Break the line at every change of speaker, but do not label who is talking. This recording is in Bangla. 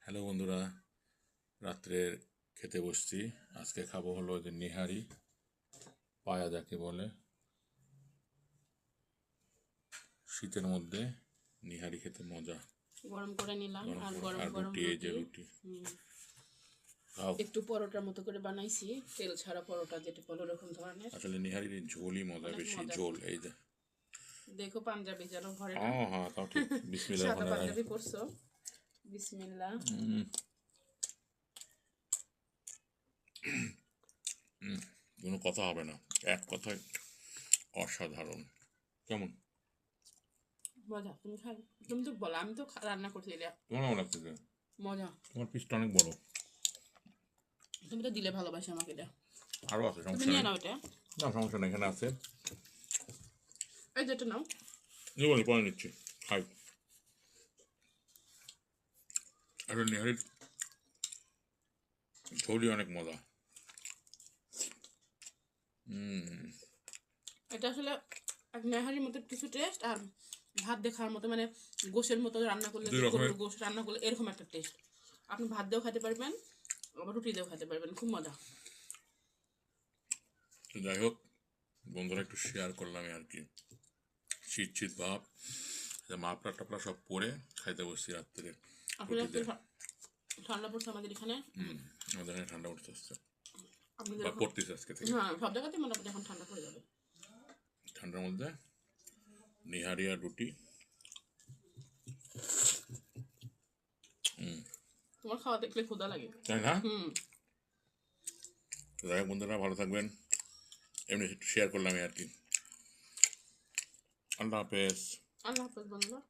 হ্যালো বন্ধুরা, রাত্রের খেতে বসছি। আজকে খাবো হলো যে নিহারি পায়া যাকে বলে। শীতের মধ্যে নিহারি খেতে মজা।
গরম করে নিলাম আর গরম
আর
গরম
রুটি, এই যে রুটি খাও।
একটু পরোটার মতো করে বানাইছি, তেল ছাড়া পরোটা যেটা বলে ওরকম ধরনের।
আসলে নিহারির ঝোলই মজা
অনেক
বেশি।
মজা।
ঝোল এই যে
দেখো পাঞ্জাবি যেন ঘরে না,
হ্যাঁ হ্যাঁ, তাও ঠিক। বিসমিল্লাহ
সাদা
রহমানির
পাঞ্জাবি
রহিম।
পরছো। বিসমিল্লাহ।
কোনো কথা হবে না, এক কথায় অসাধারণ। কেমন
মজা, তুমি খাই, তুমি তো বলো, আমি তো রান্না করছি এটা।
তোমার কেমন লাগতেছে?
মজা।
তোমার পিসটা অনেক বড়।
তুমি তো দিলে ভালোবাসি আমাকে এটা।
আরও আছে,
তুমি
সমস্যা
নিয়ে
নেই।
নাও এটা।
না সমস্যা নেই, এখানে আছে।
এই যেটা নাও।
জীবনে পরে নিচ্ছি, খাই। আসলে নিহারির ঝোলই অনেক মজা।
এটা আসলে এক নেহারির মতো কিছু টেস্ট, আর ভাত দিয়ে খাওয়ার মতো, মানে গোশের মতো রান্না করলে,
দুই রকমের।
গরুর গোশ রান্না করলে এরকম একটা টেস্ট। আপনি ভাত দিয়েও খেতে পারবেন, আবার রুটি দিয়েও খেতে পারবেন, খুব মজা।
তো যাই হোক বন্ধুরা, একটু শেয়ার করলাম আর কি। শীত শীত ভাব, মাপড়া টাপড়া সব পরে খাইতে বসছি রাত্রে।
আসলে একটু ঠান্ডা পড়ছে আমাদের এখানে।
আমাদের এখানে ঠান্ডা পড়তে আসছে
আপনাদের
বা
এখন,
পড়তেছে আজকে থেকে।
হ্যাঁ, সব জায়গাতে মোটামুটি এখন ঠান্ডা পড়ে যাবে।
ঠান্ডার মধ্যে নিহারি আর রুটি।
তোমার খাওয়া দেখলে ক্ষুধা লাগে,
তাই না? তো যাই হোক বন্ধুরা, ভালো থাকবেন। এমনি একটু শেয়ার করলাম আর কি। আল্লাহ হাফেজ।
আল্লাহ হাফেজ বন্ধুরা।